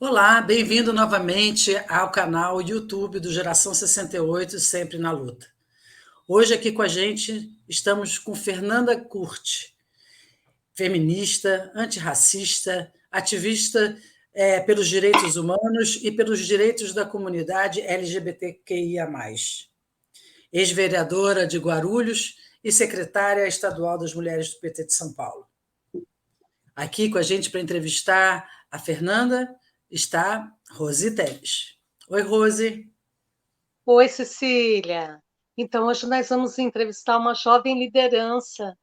Olá, bem-vindo novamente ao canal YouTube do Geração 68, Sempre na Luta. Hoje aqui com a gente estamos com Fernanda Curti, feminista, antirracista, ativista pelos direitos humanos e pelos direitos da comunidade LGBTQIA+. Ex-vereadora de Guarulhos e secretária estadual das Mulheres do PT de São Paulo. Aqui com a gente para entrevistar a Fernanda está Rose Teles. Oi, Rose. Oi, Cecília. Então, hoje nós vamos entrevistar uma jovem liderança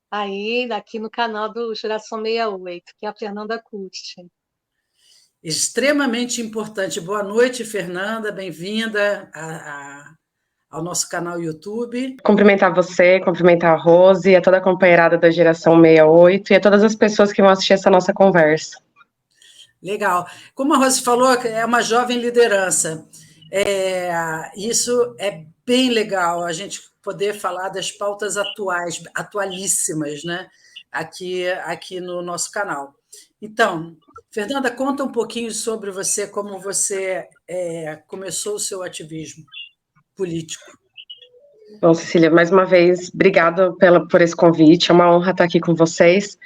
aí, aqui no canal do Geração 68, que é a Fernanda Curti. Extremamente importante. Boa noite, Fernanda. Bem-vinda ao nosso canal YouTube. Cumprimentar você, cumprimentar a Rose, a toda a companheirada da Geração 68 e a todas as pessoas que vão assistir essa nossa conversa. Legal. Como a Rose falou, é uma jovem liderança. Isso é bem legal, a gente poder falar das pautas atuais, atualíssimas, né? Aqui no nosso canal. Então, Fernanda, conta um pouquinho sobre você, como você começou o seu ativismo político. Bom, Cecília, mais uma vez, obrigada por esse convite, é uma honra estar aqui com vocês.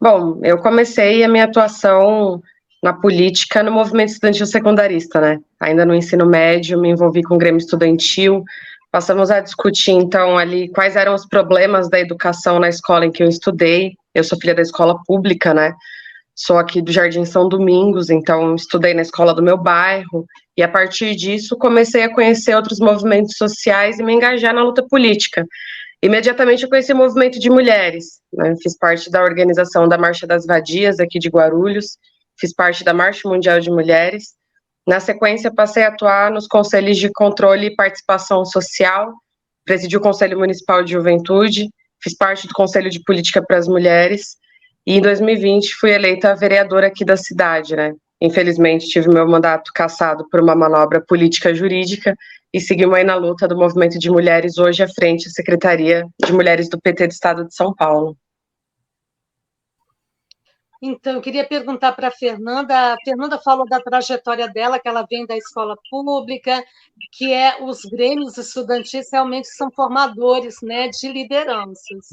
Bom, eu comecei a minha atuação na política no movimento estudantil secundarista, né? Ainda no ensino médio, me envolvi com o Grêmio Estudantil, passamos a discutir, então, ali quais eram os problemas da educação na escola em que eu estudei. Eu sou filha da escola pública, né? Sou aqui do Jardim São Domingos, então estudei na escola do meu bairro, e a partir disso comecei a conhecer outros movimentos sociais e me engajar na luta política. Imediatamente eu conheci o movimento de mulheres, né? Fiz parte da organização da Marcha das Vadias, aqui de Guarulhos, fiz parte da Marcha Mundial de Mulheres. Na sequência, passei a atuar nos conselhos de controle e participação social, presidi o Conselho Municipal de Juventude, fiz parte do Conselho de Política para as Mulheres, e em 2020 fui eleita vereadora aqui da cidade, né? Infelizmente tive meu mandato cassado por uma manobra política jurídica e seguimos aí na luta do movimento de mulheres, hoje à frente da Secretaria de Mulheres do PT do Estado de São Paulo. Então, eu queria perguntar para a Fernanda falou da trajetória dela, que ela vem da escola pública, que os grêmios estudantis realmente são formadores, né, de lideranças.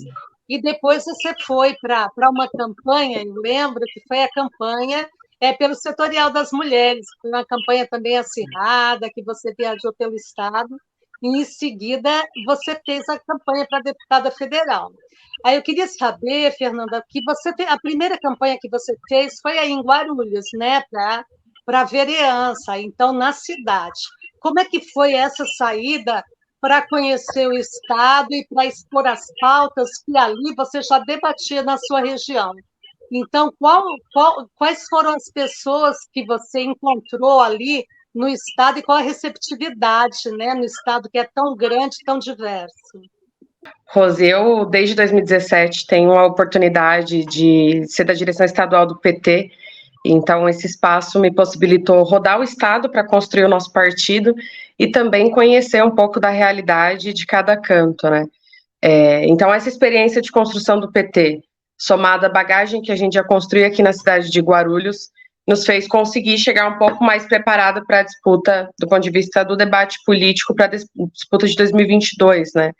E depois você foi para uma campanha, eu lembro que foi a campanha pelo Setorial das Mulheres, foi uma campanha também acirrada, que você viajou pelo Estado, e em seguida você fez a campanha para deputada federal. Aí eu queria saber, Fernanda, que a primeira campanha que você fez foi aí em Guarulhos, né, para vereança, então na cidade. Como é que foi essa saída para conhecer o Estado e para expor as pautas que ali você já debatia na sua região? Então, quais foram as pessoas que você encontrou ali no Estado e qual a receptividade, né, no Estado que é tão grande, tão diverso? Rose, eu desde 2017 tenho a oportunidade de ser da direção estadual do PT, então esse espaço me possibilitou rodar o estado para construir o nosso partido e também conhecer um pouco da realidade de cada canto, né? Então essa experiência de construção do PT, somada à bagagem que a gente já construiu aqui na cidade de Guarulhos, nos fez conseguir chegar um pouco mais preparada para a disputa, do ponto de vista do debate político, para a disputa de 2022, né?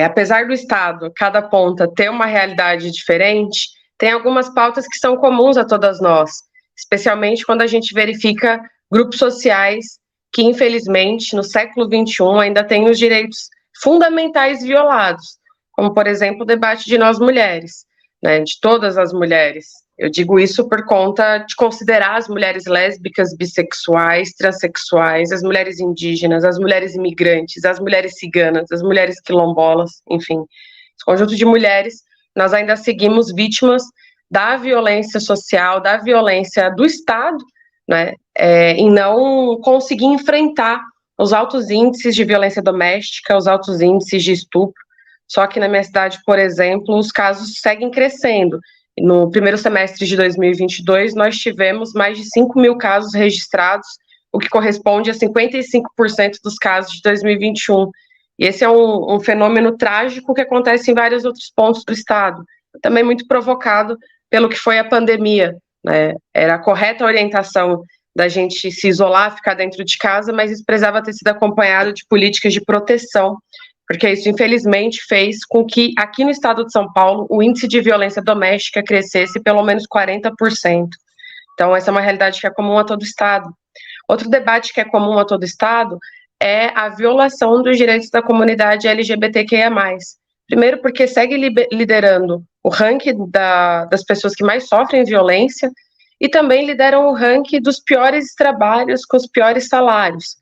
Apesar do Estado, cada ponta ter uma realidade diferente, tem algumas pautas que são comuns a todas nós, especialmente quando a gente verifica grupos sociais que, infelizmente, no século XXI, ainda têm os direitos fundamentais violados, como, por exemplo, o debate de nós mulheres, né, de todas as mulheres. Eu digo isso por conta de considerar as mulheres lésbicas, bissexuais, transexuais, as mulheres indígenas, as mulheres imigrantes, as mulheres ciganas, as mulheres quilombolas, enfim. Esse conjunto de mulheres, nós ainda seguimos vítimas da violência social, da violência do Estado, né, em não conseguir enfrentar os altos índices de violência doméstica, os altos índices de estupro. Só que na minha cidade, por exemplo, os casos seguem crescendo. No primeiro semestre de 2022, nós tivemos mais de 5 mil casos registrados, o que corresponde a 55% dos casos de 2021. E esse é um fenômeno trágico que acontece em vários outros pontos do estado, também muito provocado pelo que foi a pandemia, né? Era a correta orientação da gente se isolar, ficar dentro de casa, mas isso precisava ter sido acompanhado de políticas de proteção, porque isso, infelizmente, fez com que, aqui no estado de São Paulo, o índice de violência doméstica crescesse pelo menos 40%. Então, essa é uma realidade que é comum a todo estado. Outro debate que é comum a todo estado é a violação dos direitos da comunidade LGBTQIA+. Primeiro, porque segue liderando o ranking das pessoas que mais sofrem violência e também lideram o ranking dos piores trabalhos com os piores salários.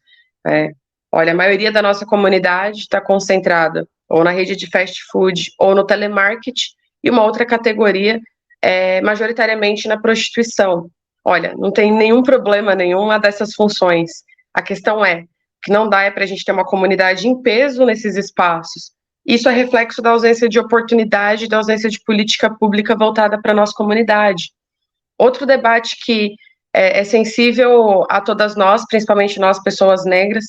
Olha, a maioria da nossa comunidade está concentrada ou na rede de fast food ou no telemarketing, e uma outra categoria é majoritariamente na prostituição. Olha, não tem nenhum problema nenhuma dessas funções. A questão é que não dá para a gente ter uma comunidade em peso nesses espaços. Isso é reflexo da ausência de oportunidade, da ausência de política pública voltada para a nossa comunidade. Outro debate que é sensível a todas nós, principalmente nós, pessoas negras,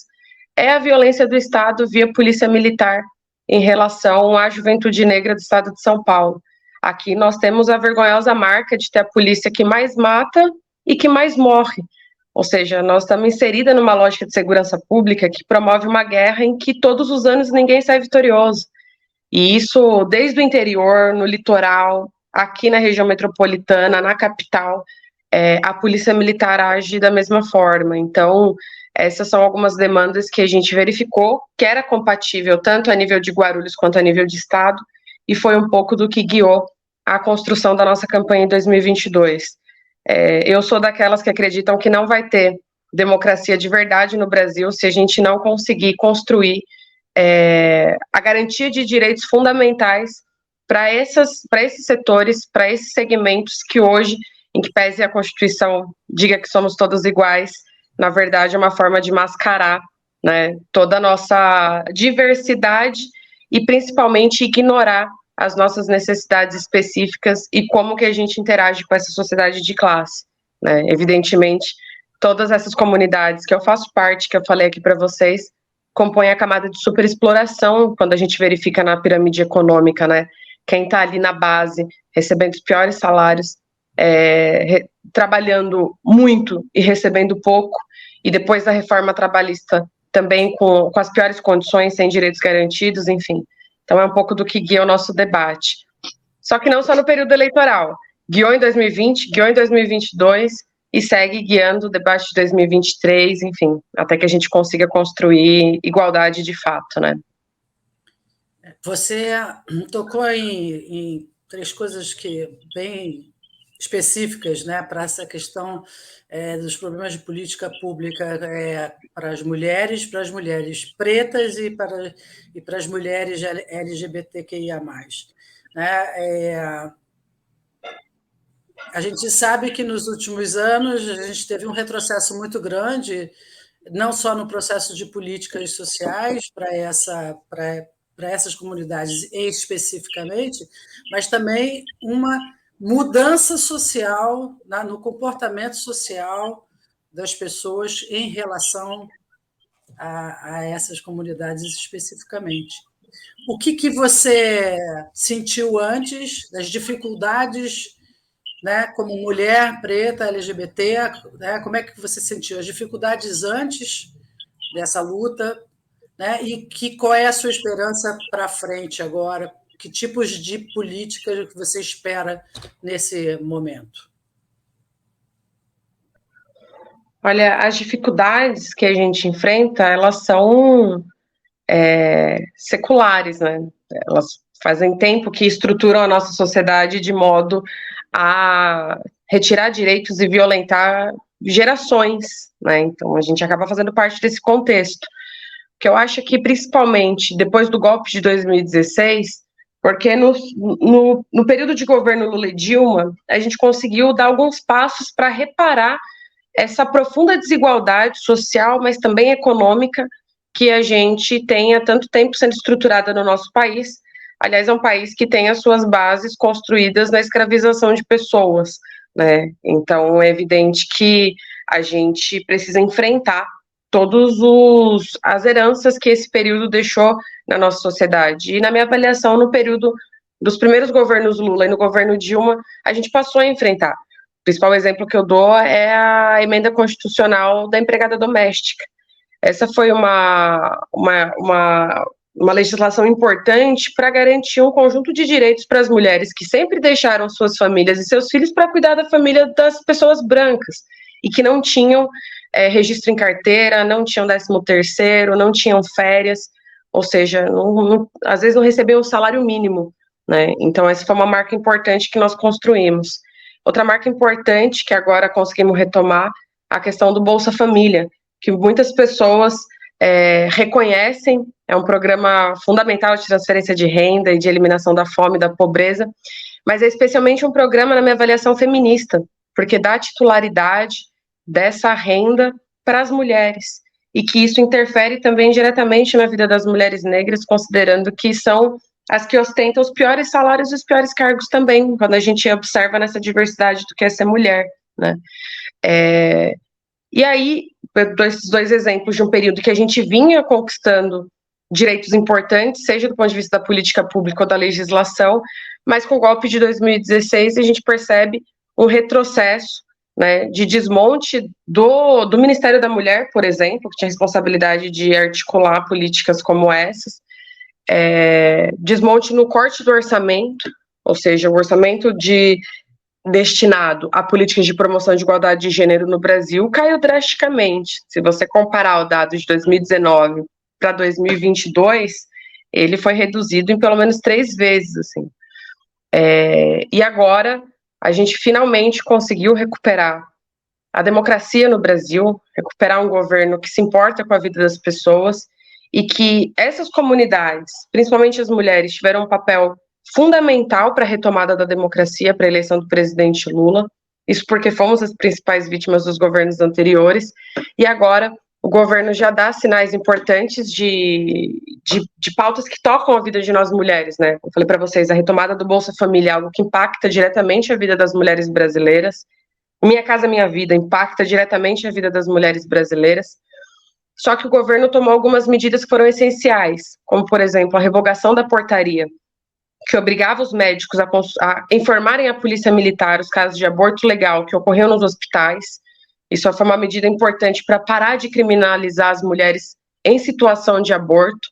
é a violência do Estado via polícia militar em relação à juventude negra do estado de São Paulo. Aqui nós temos a vergonhosa marca de ter a polícia que mais mata e que mais morre. Ou seja, nós estamos inseridas numa lógica de segurança pública que promove uma guerra em que todos os anos ninguém sai vitorioso. E isso desde o interior, no litoral, aqui na região metropolitana, na capital, a polícia militar age da mesma forma. Então, essas são algumas demandas que a gente verificou que era compatível tanto a nível de Guarulhos quanto a nível de estado, e foi um pouco do que guiou a construção da nossa campanha em 2022. Eu sou daquelas que acreditam que não vai ter democracia de verdade no Brasil se a gente não conseguir construir a garantia de direitos fundamentais para esses setores, para esses segmentos que hoje, em que pese a Constituição diga que somos todos iguais, na verdade é uma forma de mascarar, né, toda a nossa diversidade e principalmente ignorar as nossas necessidades específicas e como que a gente interage com essa sociedade de classe, né? Evidentemente, todas essas comunidades que eu faço parte, que eu falei aqui para vocês, compõem a camada de superexploração quando a gente verifica na pirâmide econômica, né? Quem está ali na base, recebendo os piores salários, trabalhando muito e recebendo pouco, e depois da reforma trabalhista também com as piores condições, sem direitos garantidos, enfim. Então é um pouco do que guia o nosso debate. Só que não só no período eleitoral. Guiou em 2020, guiou em 2022 e segue guiando o debate de 2023, enfim, até que a gente consiga construir igualdade de fato, né? Você tocou em três coisas que bem específicas, né, para essa questão dos problemas de política pública para as mulheres pretas e para as mulheres LGBTQIA+. Né? A gente sabe que nos últimos anos a gente teve um retrocesso muito grande, não só no processo de políticas sociais para essas comunidades especificamente, mas também uma mudança social no comportamento social das pessoas em relação a essas comunidades especificamente. O que você sentiu antes das dificuldades, né, como mulher preta, LGBT, né, como é que você sentiu as dificuldades antes dessa luta, né, e qual é a sua esperança para frente agora? Que tipos de políticas você espera nesse momento? Olha, as dificuldades que a gente enfrenta, elas são seculares, né? Elas fazem tempo que estruturam a nossa sociedade de modo a retirar direitos e violentar gerações, né? Então, a gente acaba fazendo parte desse contexto. Que eu acho que, principalmente, depois do golpe de 2016, porque no período de governo Lula e Dilma, a gente conseguiu dar alguns passos para reparar essa profunda desigualdade social, mas também econômica, que a gente tem há tanto tempo sendo estruturada no nosso país. Aliás, é um país que tem as suas bases construídas na escravização de pessoas, né? Então, é evidente que a gente precisa enfrentar todas as heranças que esse período deixou na nossa sociedade. E, na minha avaliação, no período dos primeiros governos Lula e no governo Dilma, a gente passou a enfrentar. principal exemplo que eu dou é a emenda constitucional da empregada doméstica. Essa foi uma legislação importante para garantir um conjunto de direitos para as mulheres que sempre deixaram suas famílias e seus filhos para cuidar da família das pessoas brancas e que não tinham registro em carteira, não tinham 13º, não tinham férias, ou seja, às vezes não recebiam o salário mínimo, né? Então essa foi uma marca importante que nós construímos. Outra marca importante que agora conseguimos retomar, a questão do Bolsa Família, que muitas pessoas reconhecem, é um programa fundamental de transferência de renda e de eliminação da fome e da pobreza, mas é especialmente um programa, na minha avaliação, feminista, porque dá titularidade dessa renda para as mulheres, e que isso interfere também diretamente na vida das mulheres negras, considerando que são as que ostentam os piores salários e os piores cargos também, quando a gente observa nessa diversidade do que é ser mulher, né? E aí, dois exemplos de um período que a gente vinha conquistando direitos importantes, seja do ponto de vista da política pública ou da legislação, mas com o golpe de 2016 a gente percebe um retrocesso, né, de desmonte do Ministério da Mulher, por exemplo, que tinha responsabilidade de articular políticas como essas, desmonte no corte do orçamento, ou seja, o orçamento destinado a políticas de promoção de igualdade de gênero no Brasil caiu drasticamente. Se você comparar o dado de 2019 para 2022, ele foi reduzido em pelo menos 3 vezes, assim. E agora a gente finalmente conseguiu recuperar a democracia no Brasil, recuperar um governo que se importa com a vida das pessoas e que essas comunidades, principalmente as mulheres, tiveram um papel fundamental para a retomada da democracia, para a eleição do presidente Lula, isso porque fomos as principais vítimas dos governos anteriores, e agora o governo já dá sinais importantes de pautas que tocam a vida de nós mulheres, né? Eu falei para vocês, a retomada do Bolsa Família é algo que impacta diretamente a vida das mulheres brasileiras, Minha Casa Minha Vida impacta diretamente a vida das mulheres brasileiras, só que o governo tomou algumas medidas que foram essenciais, como, por exemplo, a revogação da portaria, que obrigava os médicos a informarem a polícia militar os casos de aborto legal que ocorriam nos hospitais. Isso foi uma medida importante para parar de criminalizar as mulheres em situação de aborto,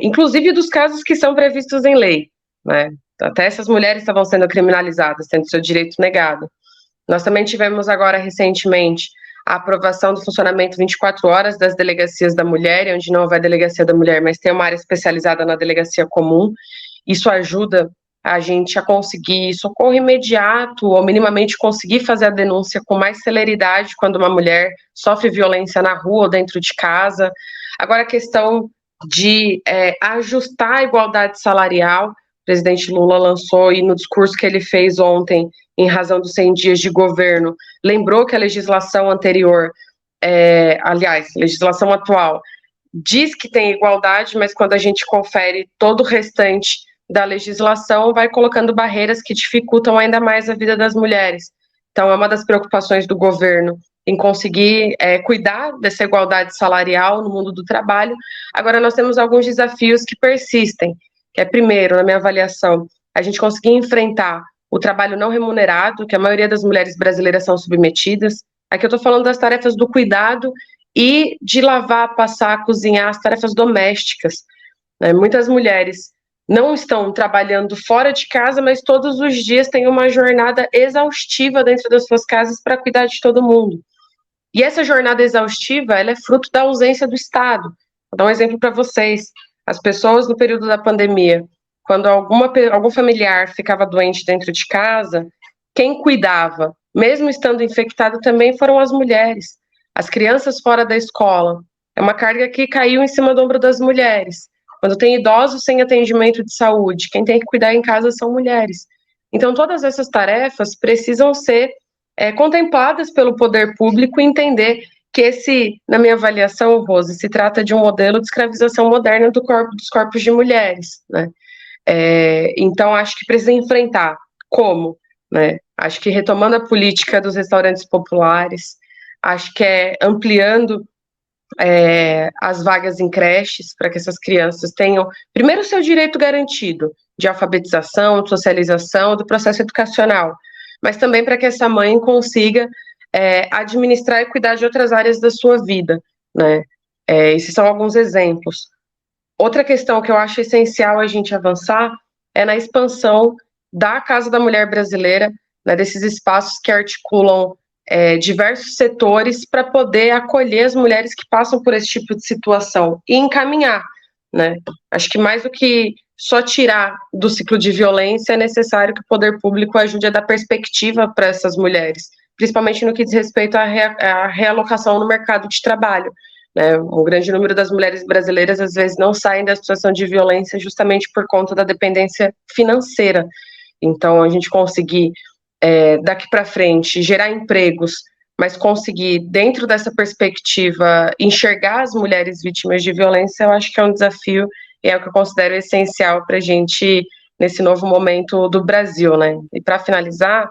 inclusive dos casos que são previstos em lei, né? Até essas mulheres estavam sendo criminalizadas, tendo seu direito negado. Nós também tivemos agora, recentemente, a aprovação do funcionamento 24 horas das delegacias da mulher, onde não houver delegacia da mulher, mas tem uma área especializada na delegacia comum. Isso ajuda a gente a conseguir socorro imediato ou minimamente conseguir fazer a denúncia com mais celeridade quando uma mulher sofre violência na rua ou dentro de casa. Agora, a questão de ajustar a igualdade salarial, o presidente Lula lançou, e no discurso que ele fez ontem, em razão dos 100 dias de governo, lembrou que a legislação anterior, aliás, a legislação atual, diz que tem igualdade, mas quando a gente confere todo o restante da legislação, vai colocando barreiras que dificultam ainda mais a vida das mulheres. Então, é uma das preocupações do governo em conseguir cuidar dessa igualdade salarial no mundo do trabalho. Agora, nós temos alguns desafios que persistem, que é, primeiro, na minha avaliação, a gente conseguir enfrentar o trabalho não remunerado, que a maioria das mulheres brasileiras são submetidas. Aqui eu estou falando das tarefas do cuidado e de lavar, passar, cozinhar, as tarefas domésticas, né? Muitas mulheres não estão trabalhando fora de casa, mas todos os dias têm uma jornada exaustiva dentro das suas casas para cuidar de todo mundo. E essa jornada exaustiva, ela é fruto da ausência do Estado. Vou dar um exemplo para vocês. As pessoas, no período da pandemia, quando algum familiar ficava doente dentro de casa, quem cuidava, mesmo estando infectado, também foram as mulheres. As crianças fora da escola. É uma carga que caiu em cima do ombro das mulheres. Quando tem idosos sem atendimento de saúde, quem tem que cuidar em casa são mulheres. Então, todas essas tarefas precisam ser contempladas pelo poder público e entender que esse, na minha avaliação, Rose, se trata de um modelo de escravização moderna dos corpos de mulheres, né? Então, acho que precisa enfrentar. Como? Né? Acho que retomando a política dos restaurantes populares, acho que ampliando as vagas em creches, para que essas crianças tenham, primeiro, o seu direito garantido de alfabetização, de socialização, do processo educacional, mas também para que essa mãe consiga administrar e cuidar de outras áreas da sua vida, né? Esses são alguns exemplos. Outra questão que eu acho essencial a gente avançar é na expansão da Casa da Mulher Brasileira, né, desses espaços que articulam diversos setores para poder acolher as mulheres que passam por esse tipo de situação e encaminhar, né? Acho que mais do que só tirar do ciclo de violência, é necessário que o poder público ajude a dar perspectiva para essas mulheres, principalmente no que diz respeito à realocação no mercado de trabalho, né? Um grande número das mulheres brasileiras, às vezes, não saem da situação de violência justamente por conta da dependência financeira. Então, a gente conseguir, daqui para frente, gerar empregos, mas conseguir, dentro dessa perspectiva, enxergar as mulheres vítimas de violência, eu acho que é um desafio e é o que eu considero essencial para a gente, nesse novo momento do Brasil, né? E para finalizar,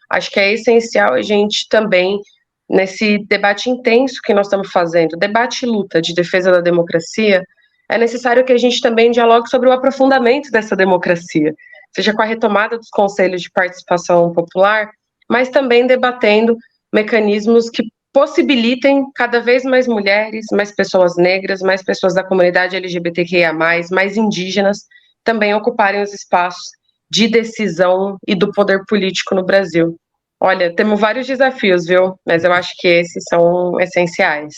acho que é essencial a gente também, nesse debate intenso que nós estamos fazendo, debate e luta de defesa da democracia, é necessário que a gente também dialogue sobre o aprofundamento dessa democracia, seja com a retomada dos conselhos de participação popular, mas também debatendo mecanismos que possibilitem cada vez mais mulheres, mais pessoas negras, mais pessoas da comunidade LGBTQIA+, mais indígenas, também ocuparem os espaços de decisão e do poder político no Brasil. Olha, temos vários desafios, viu? Mas eu acho que esses são essenciais.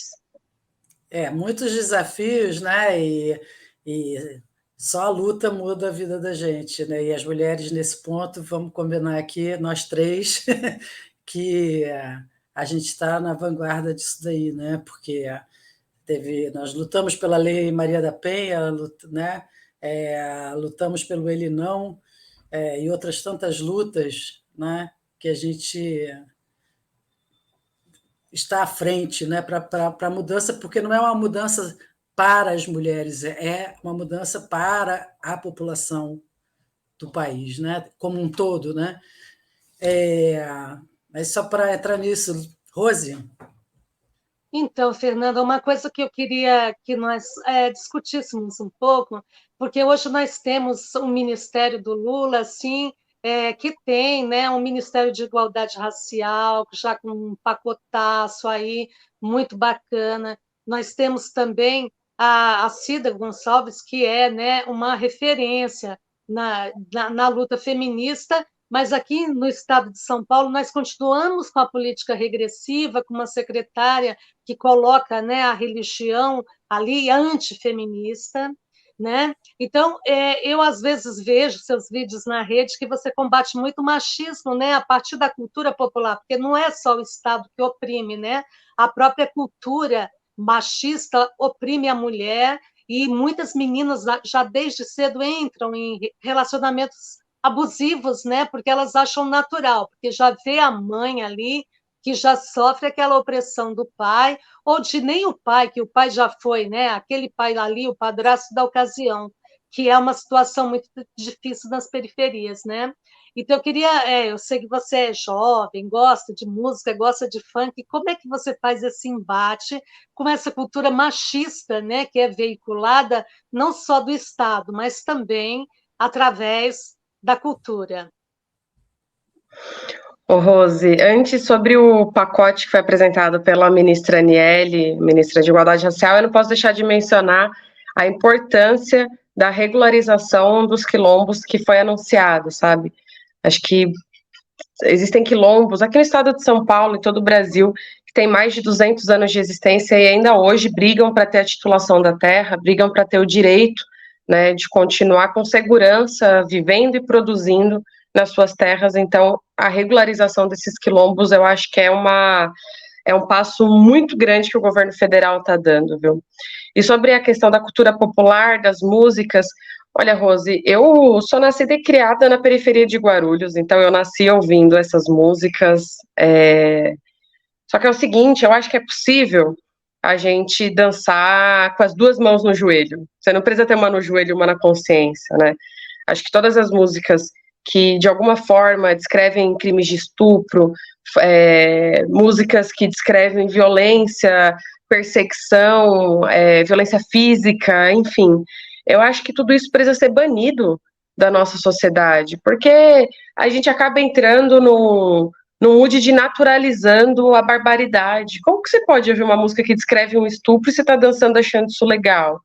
Muitos desafios, né? E só a luta muda a vida da gente, né? E as mulheres, nesse ponto, vamos combinar aqui, nós três, que a gente está na vanguarda disso daí, né? Porque nós lutamos pela Lei Maria da Penha, né? Lutamos pelo Ele Não, e outras tantas lutas, né? Que a gente está à frente, né? Para a mudança, porque não é uma mudança para as mulheres, é uma mudança para a população do país, né? Como um todo, né? Mas só para entrar nisso, Rose. Então, Fernanda, uma coisa que eu queria que nós discutíssemos um pouco, porque hoje nós temos um Ministério do Lula, assim, que tem, né, um Ministério de Igualdade Racial, já com um pacotaço aí, muito bacana. Nós temos também a Cida Gonçalves, que é, né, uma referência na luta feminista, mas aqui no estado de São Paulo nós continuamos com a política regressiva, com uma secretária que coloca, né, a religião ali antifeminista, né? Então, eu às vezes vejo seus vídeos na rede que você combate muito o machismo, né, a partir da cultura popular, porque não é só o Estado que oprime, né? A própria cultura machista oprime a mulher e muitas meninas já desde cedo entram em relacionamentos abusivos, né? Porque elas acham natural, porque já vê a mãe ali que já sofre aquela opressão do pai, ou de nem o pai, que o pai já foi, né? Aquele pai ali, o padrasto da ocasião, que é uma situação muito difícil nas periferias, né? Então, eu sei que você é jovem, gosta de música, gosta de funk, como é que você faz esse embate com essa cultura machista, né, que é veiculada não só do Estado, mas também através da cultura? Ô, Rose, antes sobre o pacote que foi apresentado pela ministra Aniele, ministra de Igualdade Racial, eu não posso deixar de mencionar a importância da regularização dos quilombos que foi anunciado, sabe? Acho que existem quilombos aqui no estado de São Paulo e todo o Brasil que tem mais de 200 anos de existência e ainda hoje brigam para ter a titulação da terra, brigam para ter o direito, né, de continuar com segurança, vivendo e produzindo nas suas terras. Então, a regularização desses quilombos, eu acho que é um passo muito grande que o governo federal está dando, viu? E sobre a questão da cultura popular, das músicas, olha, Rose, eu sou nascida e criada na periferia de Guarulhos, então eu nasci ouvindo essas músicas, só que é o seguinte, eu acho que é possível a gente dançar com as duas mãos no joelho. Você não precisa ter uma no joelho e uma na consciência, né? Acho que todas as músicas que, de alguma forma, descrevem crimes de estupro, músicas que descrevem violência, perseguição, violência física, enfim. Eu acho que tudo isso precisa ser banido da nossa sociedade, porque a gente acaba entrando no mood de naturalizando a barbaridade. Como que você pode ouvir uma música que descreve um estupro e você está dançando achando isso legal?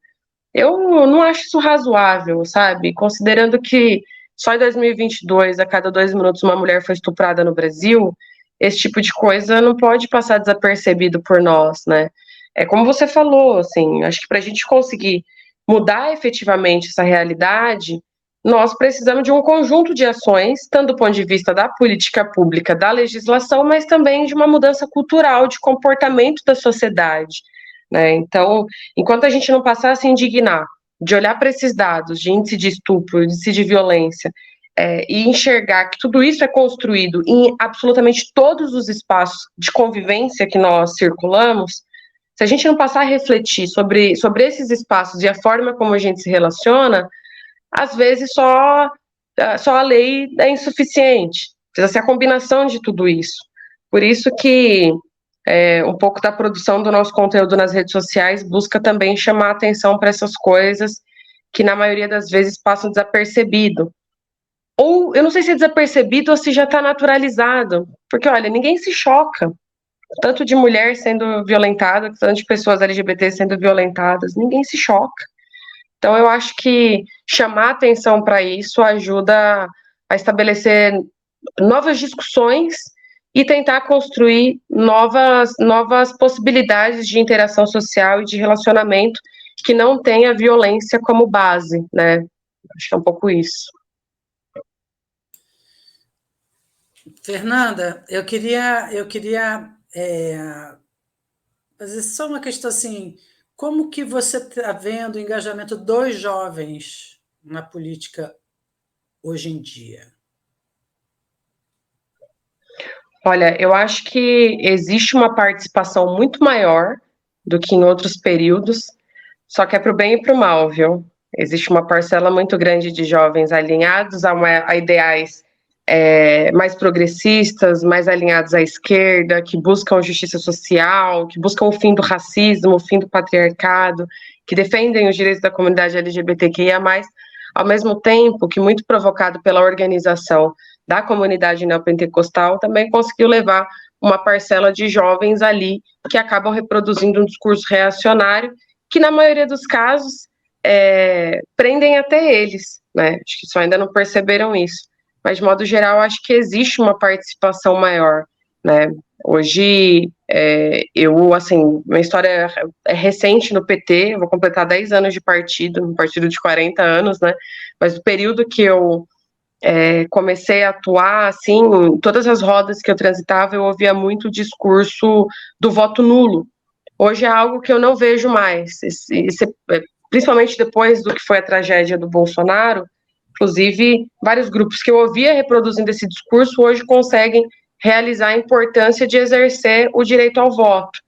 Eu não acho isso razoável, sabe? Considerando que só em 2022, a cada 2 minutos, uma mulher foi estuprada no Brasil, esse tipo de coisa não pode passar desapercebido por nós, né? É como você falou, assim, acho que para a gente conseguir mudar efetivamente essa realidade, nós precisamos de um conjunto de ações, tanto do ponto de vista da política pública, da legislação, mas também de uma mudança cultural, de comportamento da sociedade, né? Então, enquanto a gente não passar a se indignar, de olhar para esses dados de índice de estupro, índice de violência, e enxergar que tudo isso é construído em absolutamente todos os espaços de convivência que nós circulamos, se a gente não passar a refletir sobre esses espaços e a forma como a gente se relaciona, às vezes só a lei é insuficiente. Precisa ser a combinação de tudo isso. Por isso que um pouco da produção do nosso conteúdo nas redes sociais busca também chamar atenção para essas coisas que, na maioria das vezes, passam desapercebido. Ou, eu não sei se é desapercebido ou se já está naturalizado. Porque, olha, ninguém se choca. Tanto de mulher sendo violentada, tanto de pessoas LGBT sendo violentadas. Ninguém se choca. Então, eu acho que chamar atenção para isso ajuda a estabelecer novas discussões e tentar construir novas possibilidades de interação social e de relacionamento que não tenha violência como base, né? Acho que é um pouco isso. Fernanda, eu queria fazer só uma questão assim, como que você está vendo o engajamento dos jovens na política hoje em dia? Olha, eu acho que existe uma participação muito maior do que em outros períodos, só que é para o bem e para o mal, viu? Existe uma parcela muito grande de jovens alinhados a ideais mais progressistas, mais alinhados à esquerda, que buscam justiça social, que buscam o fim do racismo, o fim do patriarcado, que defendem os direitos da comunidade LGBTQIA+, ao mesmo tempo que, muito provocado pela organização da comunidade neopentecostal, também conseguiu levar uma parcela de jovens ali que acabam reproduzindo um discurso reacionário que, na maioria dos casos, prendem até eles, né? Acho que só ainda não perceberam isso. Mas, de modo geral, acho que existe uma participação maior, né? Hoje, minha história é recente no PT, eu vou completar 10 anos de partido, um partido de 40 anos, né? Mas o período que eu comecei a atuar, assim, em todas as rodas que eu transitava, eu ouvia muito o discurso do voto nulo. Hoje é algo que eu não vejo mais, principalmente depois do que foi a tragédia do Bolsonaro. Inclusive, vários grupos que eu ouvia reproduzindo esse discurso hoje conseguem realizar a importância de exercer o direito ao voto.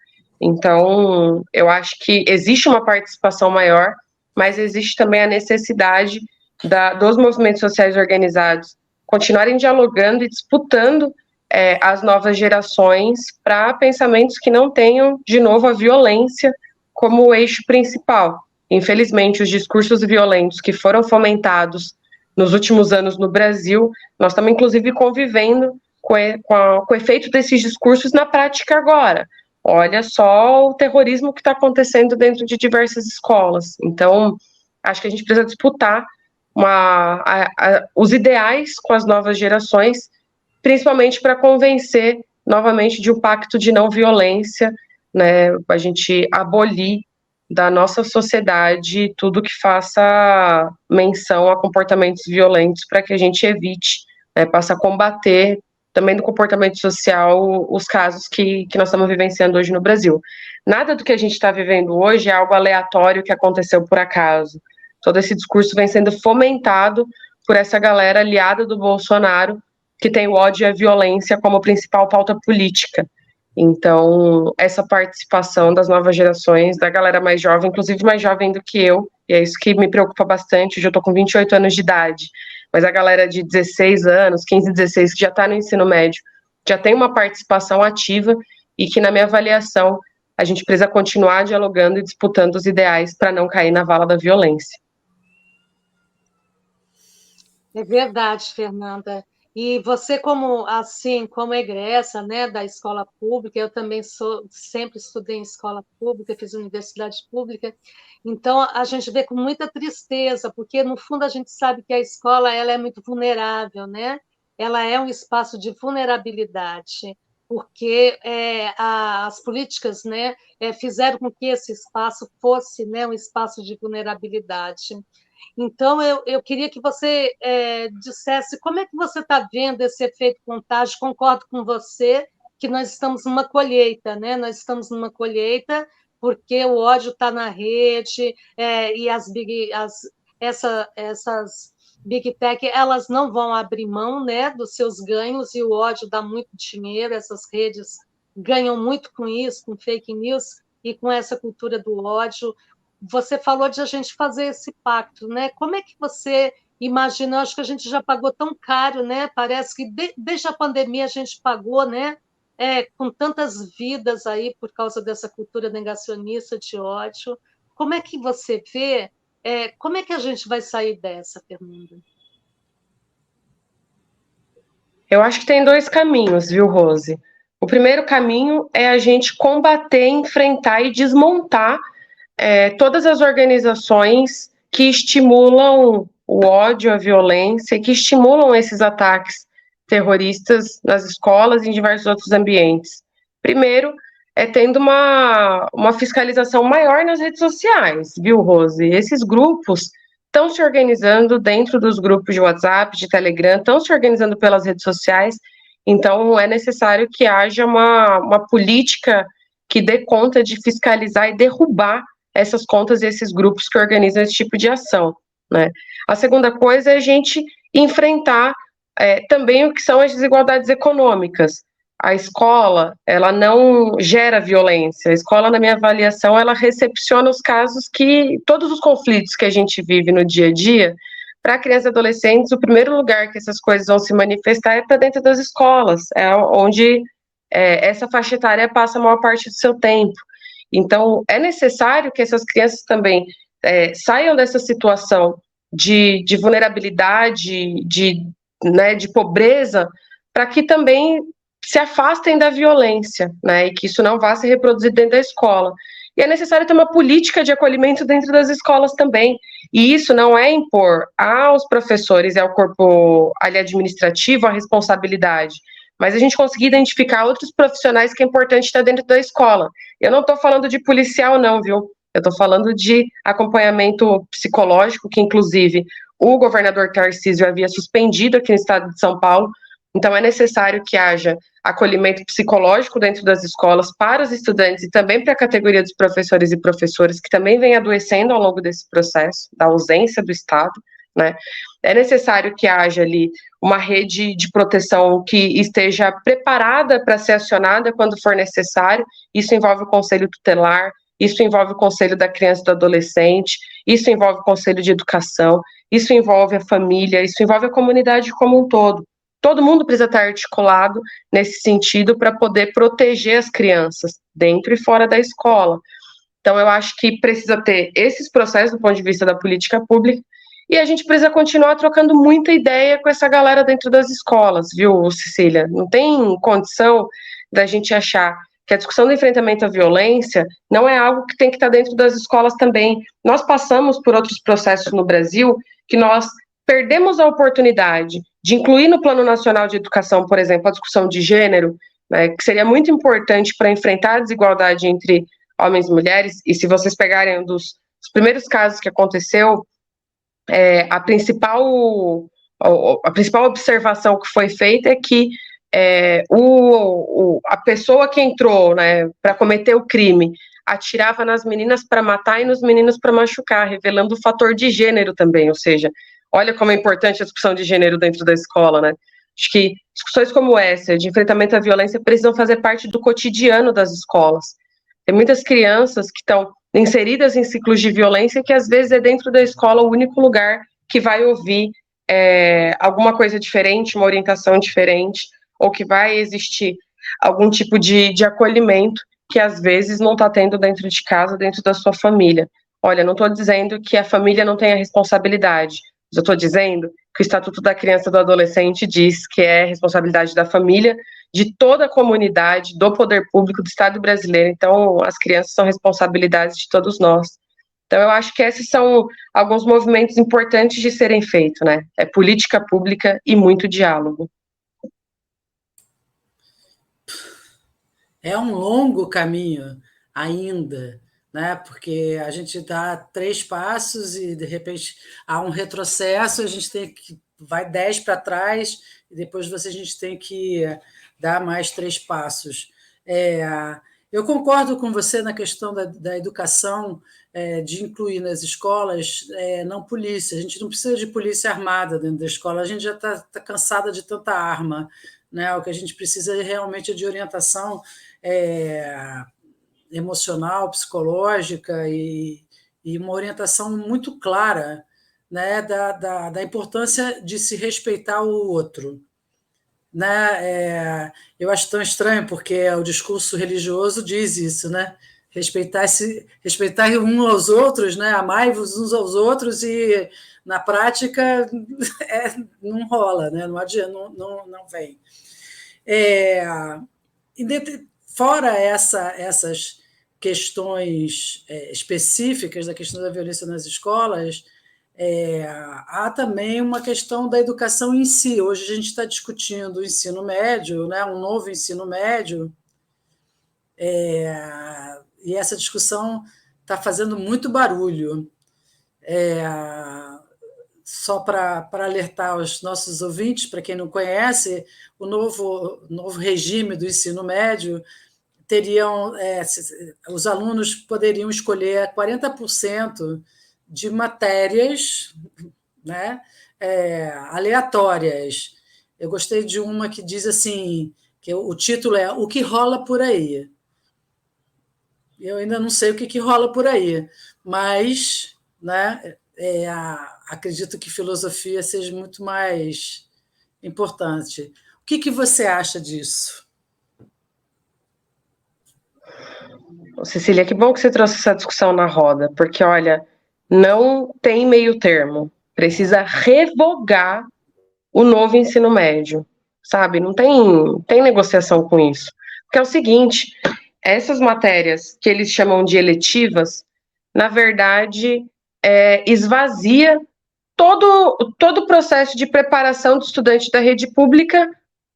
Então, eu acho que existe uma participação maior, mas existe também a necessidade dos movimentos sociais organizados continuarem dialogando e disputando as novas gerações para pensamentos que não tenham, de novo, a violência como o eixo principal. Infelizmente, os discursos violentos que foram fomentados nos últimos anos no Brasil, nós estamos, inclusive, convivendo com o efeito desses discursos na prática agora. Olha só o terrorismo que está acontecendo dentro de diversas escolas. Então, acho que a gente precisa disputar os ideais com as novas gerações, principalmente para convencer novamente de um pacto de não violência, né, a gente abolir da nossa sociedade tudo que faça menção a comportamentos violentos para que a gente evite, né, passe a combater também no comportamento social os casos que nós estamos vivenciando hoje no Brasil. Nada do que a gente está vivendo hoje é algo aleatório que aconteceu por acaso. Todo esse discurso vem sendo fomentado por essa galera aliada do Bolsonaro, que tem o ódio e a violência como principal pauta política. Então, essa participação das novas gerações, da galera mais jovem, inclusive mais jovem do que eu, e é isso que me preocupa bastante, hoje eu estou com 28 anos de idade, mas a galera de 16 anos, 15, 16, que já está no ensino médio, já tem uma participação ativa e que, na minha avaliação, a gente precisa continuar dialogando e disputando os ideais para não cair na vala da violência. É verdade, Fernanda. E você, como assim, como egressa, né, da escola pública, eu também sempre estudei em escola pública, fiz universidade pública. Então a gente vê com muita tristeza, porque no fundo a gente sabe que a escola ela é muito vulnerável, né? Ela é um espaço de vulnerabilidade, porque as políticas, né, fizeram com que esse espaço fosse, né, um espaço de vulnerabilidade. Então, eu queria que você dissesse como é que você está vendo esse efeito contágio. Concordo com você que nós estamos numa colheita, né? Nós estamos numa colheita porque o ódio está na rede e essas Big Tech elas não vão abrir mão, né, dos seus ganhos, e o ódio dá muito dinheiro, essas redes ganham muito com isso, com fake news e com essa cultura do ódio. Você falou de a gente fazer esse pacto, né? Como é que você imagina? Eu acho que a gente já pagou tão caro, né? Parece que desde a pandemia a gente pagou, né? Com tantas vidas aí por causa dessa cultura negacionista de ódio. Como é que você vê? Como é que a gente vai sair dessa, Fernanda? Eu acho que tem dois caminhos, viu, Rose? O primeiro caminho é a gente combater, enfrentar e desmontar todas as organizações que estimulam o ódio, a violência, que estimulam esses ataques terroristas nas escolas e em diversos outros ambientes. Primeiro, tendo uma fiscalização maior nas redes sociais, viu, Rose? Esses grupos estão se organizando dentro dos grupos de WhatsApp, de Telegram, estão se organizando pelas redes sociais, então é necessário que haja uma política que dê conta de fiscalizar e derrubar essas contas e esses grupos que organizam esse tipo de ação, né? A segunda coisa é a gente enfrentar também o que são as desigualdades econômicas. A escola, ela não gera violência. A escola, na minha avaliação, ela recepciona os casos todos os conflitos que a gente vive no dia a dia. Para crianças e adolescentes, o primeiro lugar que essas coisas vão se manifestar é para dentro das escolas, onde essa faixa etária passa a maior parte do seu tempo. Então, é necessário que essas crianças também saiam dessa situação de vulnerabilidade, de pobreza, para que também se afastem da violência, né, e que isso não vá se reproduzir dentro da escola. E é necessário ter uma política de acolhimento dentro das escolas também. E isso não é impor aos professores e ao corpo ali administrativo a responsabilidade, mas a gente conseguir identificar outros profissionais que é importante estar dentro da escola. Eu não estou falando de policial, não, viu? Eu estou falando de acompanhamento psicológico, que inclusive o governador Tarcísio havia suspendido aqui no estado de São Paulo. Então, é necessário que haja acolhimento psicológico dentro das escolas para os estudantes e também para a categoria dos professores e professoras, que também vem adoecendo ao longo desse processo, da ausência do Estado, né? É necessário que haja ali uma rede de proteção que esteja preparada para ser acionada quando for necessário. Isso envolve o conselho tutelar, isso envolve o conselho da criança e do adolescente, isso envolve o conselho de educação, isso envolve a família, isso envolve a comunidade como um todo. Todo mundo precisa estar articulado nesse sentido para poder proteger as crianças dentro e fora da escola. Então, eu acho que precisa ter esses processos do ponto de vista da política pública, e a gente precisa continuar trocando muita ideia com essa galera dentro das escolas, viu, Cecília? Não tem condição da gente achar que a discussão do enfrentamento à violência não é algo que tem que estar dentro das escolas também. Nós passamos por outros processos no Brasil que nós perdemos a oportunidade de incluir no Plano Nacional de Educação, por exemplo, a discussão de gênero, né, que seria muito importante para enfrentar a desigualdade entre homens e mulheres. E se vocês pegarem um dos primeiros casos que aconteceu, a principal observação que foi feita é que a pessoa que entrou, né, para cometer o crime atirava nas meninas para matar e nos meninos para machucar, revelando o fator de gênero também, ou seja, olha como é importante a discussão de gênero dentro da escola, né? Acho que discussões como essa, de enfrentamento à violência, precisam fazer parte do cotidiano das escolas. Tem muitas crianças que estão inseridas em ciclos de violência que, às vezes, é dentro da escola o único lugar que vai ouvir alguma coisa diferente, uma orientação diferente, ou que vai existir algum tipo de acolhimento que, às vezes, não está tendo dentro de casa, dentro da sua família. Olha, não estou dizendo que a família não tenha responsabilidade, eu estou dizendo que o Estatuto da Criança e do Adolescente diz que é responsabilidade da família, de toda a comunidade, do poder público do Estado brasileiro. Então, as crianças são responsabilidades de todos nós. Então, eu acho que esses são alguns movimentos importantes de serem feitos, né? É política pública e muito diálogo. É um longo caminho ainda, né? Porque a gente dá 3 passos e, de repente, há um retrocesso, a gente tem que vai 10 para trás, e depois a gente tem que dar mais 3 passos. Eu concordo com você na questão da educação, de incluir nas escolas não polícia. A gente não precisa de polícia armada dentro da escola, a gente já está cansada de tanta arma, né? O que a gente precisa realmente é de orientação emocional, psicológica e uma orientação muito clara, né, da importância de se respeitar o outro. Né? Eu acho tão estranho, porque o discurso religioso diz isso, né? Respeitar uns aos outros, né? Amai-vos uns aos outros, e na prática não rola, né? Não adianta, não vem. Fora essas questões específicas da questão da violência nas escolas, há também uma questão da educação em si. Hoje a gente está discutindo o ensino médio, né, um novo ensino médio, e essa discussão está fazendo muito barulho. Só para alertar os nossos ouvintes, para quem não conhece, o novo regime do ensino médio os alunos poderiam escolher 40% de matérias, né, aleatórias. Eu gostei de uma que diz assim, que o título é O que rola por aí. Eu ainda não sei o que rola por aí, mas, né, acredito que filosofia seja muito mais importante. O que você acha disso? Cecília, que bom que você trouxe essa discussão na roda, porque, olha, não tem meio termo. Precisa revogar o novo ensino médio, sabe? Não tem negociação com isso. Porque é o seguinte, essas matérias que eles chamam de eletivas, na verdade, esvazia todo o processo de preparação do estudante da rede pública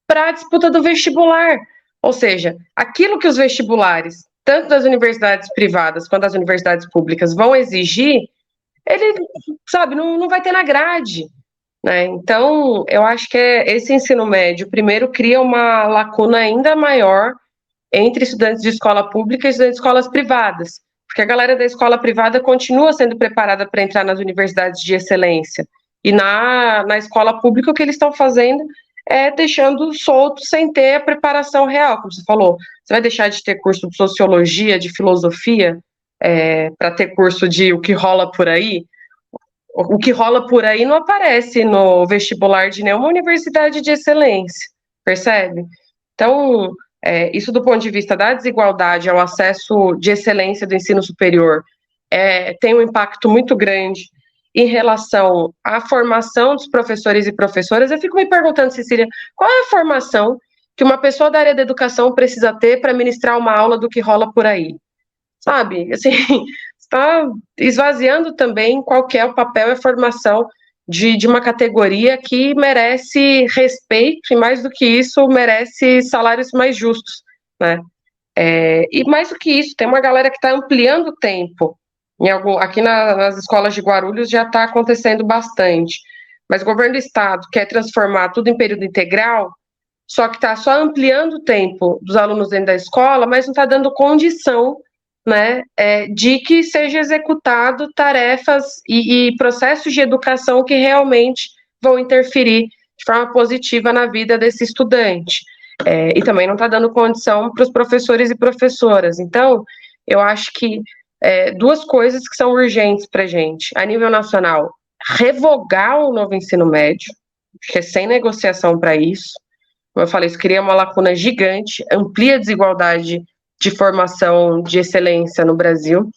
para a disputa do vestibular. Ou seja, aquilo que os vestibulares, tanto das universidades privadas quanto das universidades públicas, vão exigir, ele, sabe, não vai ter na grade. Né? Então, eu acho que esse ensino médio, primeiro, cria uma lacuna ainda maior entre estudantes de escola pública e estudantes de escolas privadas, porque a galera da escola privada continua sendo preparada para entrar nas universidades de excelência, e na escola pública o que eles estão fazendo é deixando solto sem ter a preparação real, como você falou. Você vai deixar de ter curso de sociologia, de filosofia, para ter curso de o que rola por aí? O que rola por aí não aparece no vestibular de nenhuma universidade de excelência, percebe? Então, isso do ponto de vista da desigualdade ao acesso de excelência do ensino superior tem um impacto muito grande em relação à formação dos professores e professoras. Eu fico me perguntando, Cecília, qual é a formação que uma pessoa da área da educação precisa ter para ministrar uma aula do que rola por aí? Sabe, assim, está esvaziando também qual que é o papel e a formação de uma categoria que merece respeito e, mais do que isso, merece salários mais justos, né? E mais do que isso, tem uma galera que está ampliando o tempo. Aqui nas escolas de Guarulhos já está acontecendo bastante, mas o governo do estado quer transformar tudo em período integral, só que está só ampliando o tempo dos alunos dentro da escola, mas não está dando condição, né, de que seja executado tarefas e processos de educação que realmente vão interferir de forma positiva na vida desse estudante. E também não está dando condição para os professores e professoras. Então, eu acho que duas coisas que são urgentes para a gente. A nível nacional, revogar o novo ensino médio, que é sem negociação para isso. Como eu falei, isso cria uma lacuna gigante, amplia a desigualdade de formação de excelência no Brasil.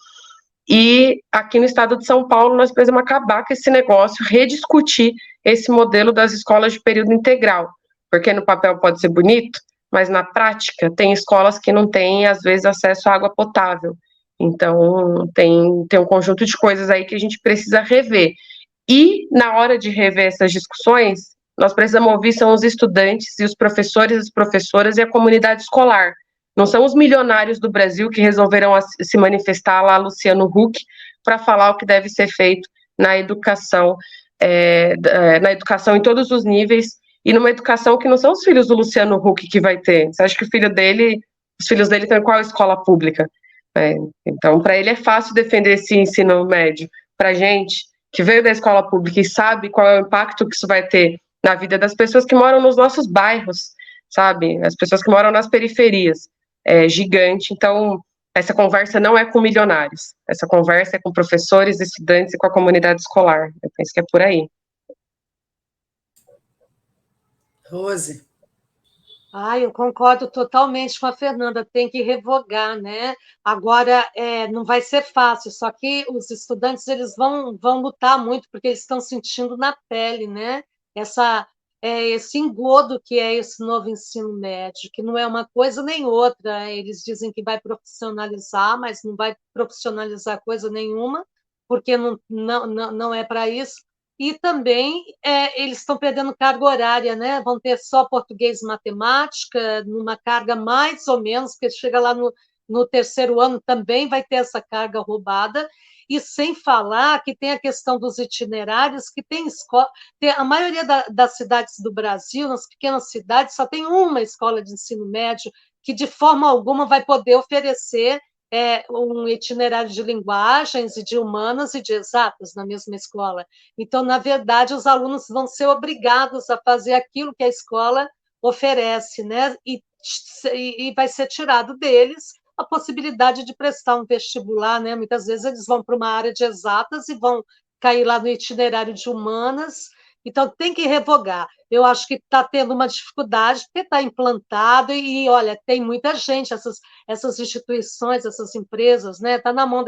E aqui no estado de São Paulo, nós precisamos acabar com esse negócio, rediscutir esse modelo das escolas de período integral, porque no papel pode ser bonito, mas na prática tem escolas que não têm, às vezes, acesso à água potável. Então, tem um conjunto de coisas aí que a gente precisa rever. E, na hora de rever essas discussões, nós precisamos ouvir são os estudantes e os professores, as professoras e a comunidade escolar. Não são os milionários do Brasil que resolverão se manifestar lá, Luciano Huck, para falar o que deve ser feito na educação, na educação em todos os níveis, e numa educação que não são os filhos do Luciano Huck que vai ter. Você acha que os filhos dele estão em qual escola pública? Então, para ele é fácil defender esse ensino médio. Para a gente, que veio da escola pública e sabe qual é o impacto que isso vai ter na vida das pessoas que moram nos nossos bairros, sabe? As pessoas que moram nas periferias. É gigante. Então, essa conversa não é com milionários. Essa conversa é com professores, estudantes e com a comunidade escolar. Eu penso que é por aí. Rose. Eu concordo totalmente com a Fernanda, tem que revogar, né? Agora, não vai ser fácil, só que os estudantes eles vão lutar muito, porque eles estão sentindo na pele, né? Esse engodo que é esse novo ensino médio, que não é uma coisa nem outra. Eles dizem que vai profissionalizar, mas não vai profissionalizar coisa nenhuma, porque não é para isso. E também eles estão perdendo carga horária, né? Vão ter só português e matemática, numa carga mais ou menos, porque chega lá no terceiro ano também vai ter essa carga roubada, e sem falar que tem a questão dos itinerários, que tem escola, a maioria das cidades do Brasil, nas pequenas cidades, só tem uma escola de ensino médio que, de forma alguma, vai poder oferecer um itinerário de linguagens e de humanas e de exatas na mesma escola. Então, na verdade, os alunos vão ser obrigados a fazer aquilo que a escola oferece, né? E vai ser tirado deles a possibilidade de prestar um vestibular, né? Muitas vezes eles vão para uma área de exatas e vão cair lá no itinerário de humanas. Então, tem que revogar. Eu acho que está tendo uma dificuldade, porque está implantado, e, olha, tem muita gente, essas instituições, essas empresas, né? Está na mão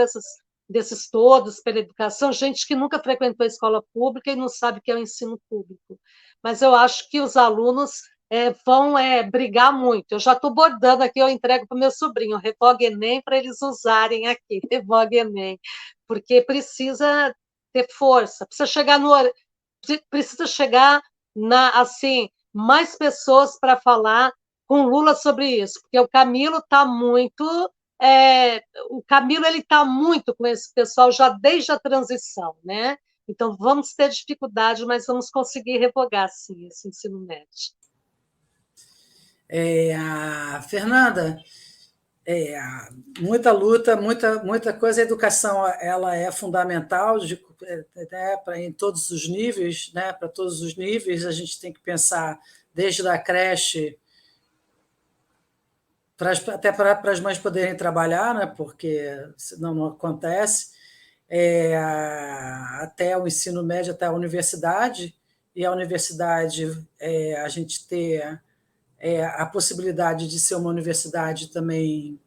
desses todos pela educação, gente que nunca frequentou a escola pública e não sabe o que é o ensino público. Mas eu acho que os alunos vão brigar muito. Eu já estou bordando aqui, eu entrego para o meu sobrinho, revoga Enem para eles usarem aqui, revoga Enem, porque precisa ter força, precisa chegar assim, mais pessoas para falar com Lula sobre isso, porque o Camilo está muito... o Camilo ele está muito com esse pessoal já desde a transição, né? Então, vamos ter dificuldade, mas vamos conseguir revogar, sim, esse ensino médio. Fernanda, muita luta, muita coisa. A educação ela é fundamental em todos os níveis, né? Para todos os níveis, a gente tem que pensar desde a creche até para as mães poderem trabalhar, né? Porque senão não acontece, até o ensino médio, até a universidade, e a universidade a gente ter a possibilidade de ser uma universidade também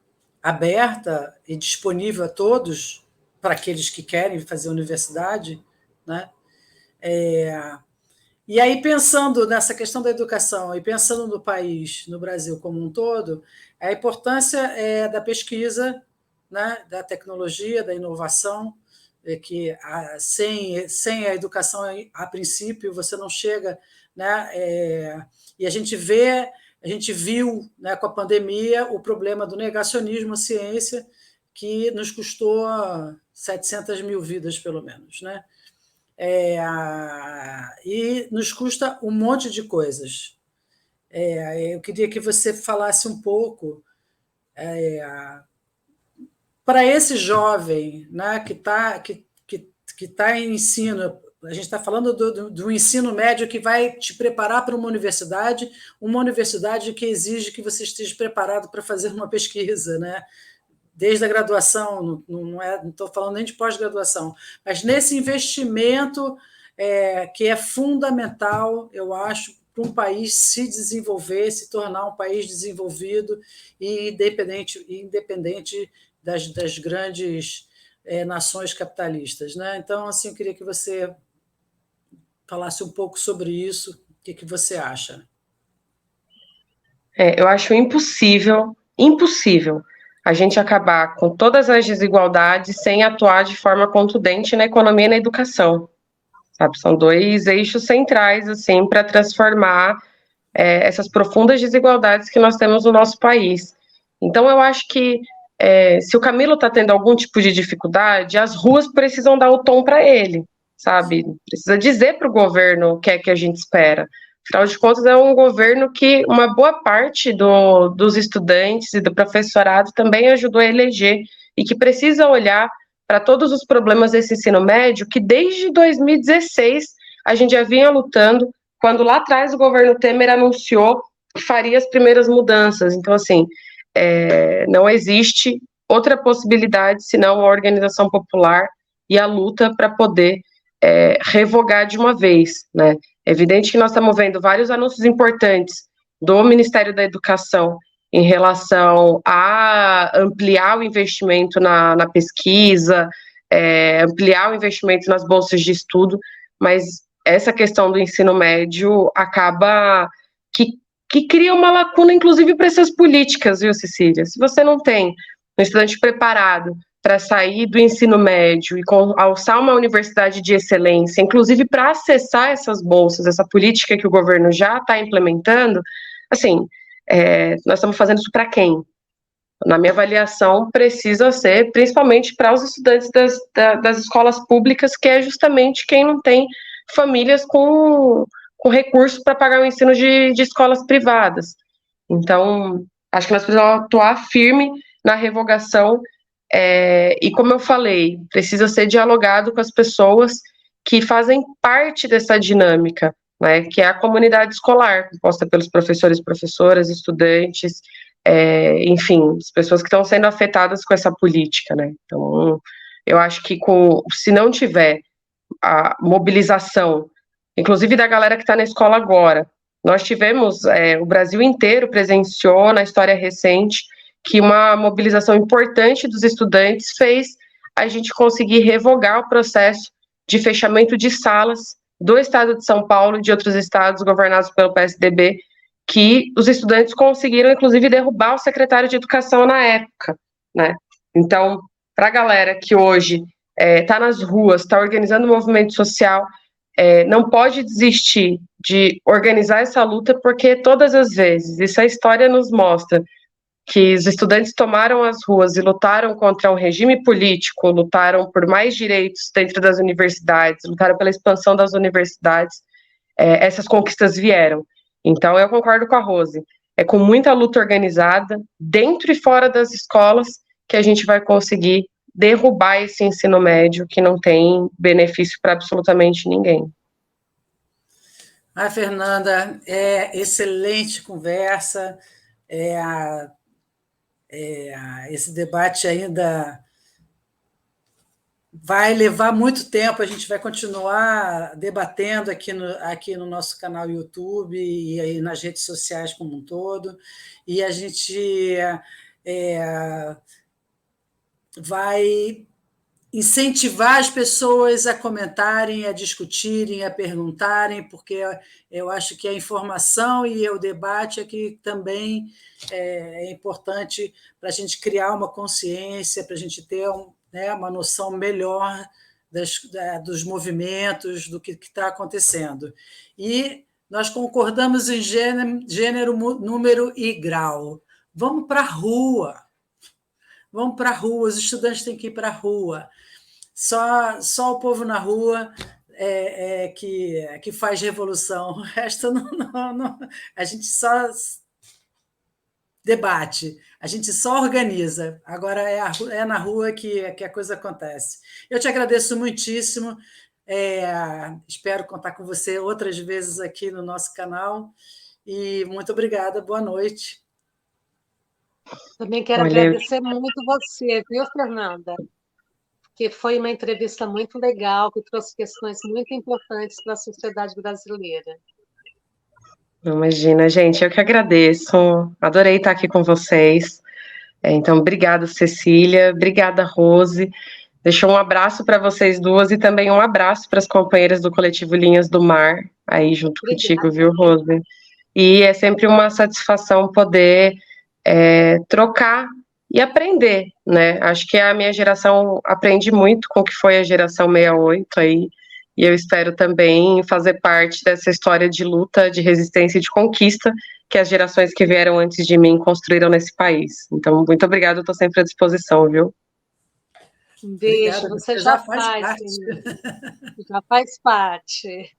aberta e disponível a todos, para aqueles que querem fazer universidade, né? E aí, pensando nessa questão da educação e pensando no país, no Brasil como um todo, a importância da pesquisa, né, da tecnologia, da inovação, que sem a educação, a princípio, você não chega, né? E a gente viu, né, com a pandemia o problema do negacionismo à ciência, que nos custou 700 mil vidas, pelo menos, né? E nos custa um monte de coisas. Eu queria que você falasse um pouco para esse jovem, né, que tá em ensino. A gente está falando do ensino médio que vai te preparar para uma universidade que exige que você esteja preparado para fazer uma pesquisa, né? Desde a graduação, não estou falando nem de pós-graduação, mas nesse investimento que é fundamental, eu acho, para um país se desenvolver, se tornar um país desenvolvido e independente das grandes nações capitalistas, né? Então, assim, eu queria que você falasse um pouco sobre isso. O que você acha? Eu acho impossível a gente acabar com todas as desigualdades sem atuar de forma contundente na economia e na educação, sabe? São dois eixos centrais, assim, para transformar essas profundas desigualdades que nós temos no nosso país. Então, eu acho que se o Camilo está tendo algum tipo de dificuldade, as ruas precisam dar o tom para ele, sabe? Precisa dizer para o governo o que é que a gente espera. Afinal de contas, é um governo que uma boa parte dos estudantes e do professorado também ajudou a eleger e que precisa olhar para todos os problemas desse ensino médio que desde 2016 a gente já vinha lutando, quando lá atrás o governo Temer anunciou que faria as primeiras mudanças. Então, assim, não existe outra possibilidade senão a organização popular e a luta para poder revogar de uma vez, né? É evidente que nós estamos vendo vários anúncios importantes do Ministério da Educação em relação a ampliar o investimento na pesquisa, ampliar o investimento nas bolsas de estudo, mas essa questão do ensino médio acaba que cria uma lacuna, inclusive, para essas políticas, viu, Cecília? Se você não tem um estudante preparado para sair do ensino médio e alçar uma universidade de excelência, inclusive para acessar essas bolsas, essa política que o governo já está implementando, assim, nós estamos fazendo isso para quem? Na minha avaliação, precisa ser principalmente para os estudantes das escolas públicas, que é justamente quem não tem famílias com recursos para pagar o ensino de escolas privadas. Então, acho que nós precisamos atuar firme na revogação e, como eu falei, precisa ser dialogado com as pessoas que fazem parte dessa dinâmica, né, que é a comunidade escolar, composta pelos professores, professoras, estudantes, enfim, as pessoas que estão sendo afetadas com essa política, né. Então, eu acho que se não tiver a mobilização, inclusive da galera que está na escola agora, nós tivemos, o Brasil inteiro presenciou na história recente que uma mobilização importante dos estudantes fez a gente conseguir revogar o processo de fechamento de salas do estado de São Paulo e de outros estados governados pelo PSDB, que os estudantes conseguiram, inclusive, derrubar o secretário de Educação na época, né? Então, para a galera que hoje está nas ruas, está organizando o movimento social, não pode desistir de organizar essa luta, porque todas as vezes, isso a história nos mostra, que os estudantes tomaram as ruas e lutaram contra um regime político, lutaram por mais direitos dentro das universidades, lutaram pela expansão das universidades, essas conquistas vieram. Então, eu concordo com a Rose, é com muita luta organizada, dentro e fora das escolas, que a gente vai conseguir derrubar esse ensino médio que não tem benefício para absolutamente ninguém. Fernanda, excelente conversa. Esse debate ainda vai levar muito tempo, a gente vai continuar debatendo aqui no nosso canal YouTube e aí nas redes sociais como um todo, e a gente vai incentivar as pessoas a comentarem, a discutirem, a perguntarem, porque eu acho que a informação e o debate é que também é importante para a gente criar uma consciência, para a gente ter uma noção melhor dos movimentos, do que está acontecendo. E nós concordamos em gênero, número e grau. Vamos para a rua. Vamos para a rua, os estudantes têm que ir para a rua. Só o povo na rua que faz revolução. O resto não, a gente só debate, a gente só organiza. Agora é na rua que a coisa acontece. Eu te agradeço muitíssimo. Espero contar com você outras vezes aqui no nosso canal. E muito obrigada, boa noite. Também quero agradecer muito você, viu, Fernanda? Que foi uma entrevista muito legal, que trouxe questões muito importantes para a sociedade brasileira. Imagina, gente, eu que agradeço. Adorei estar aqui com vocês. Então, obrigada, Cecília. Obrigada, Rose. Deixo um abraço para vocês duas e também um abraço para as companheiras do coletivo Linhas do Mar, aí junto contigo, viu, Rose? E é sempre uma satisfação poder trocar e aprender, né? Acho que a minha geração aprende muito com o que foi a geração 68 aí, e eu espero também fazer parte dessa história de luta, de resistência e de conquista que as gerações que vieram antes de mim construíram nesse país. Então, muito obrigada, eu estou sempre à disposição, viu? Um beijo, Obrigada, você já faz parte. Já faz parte.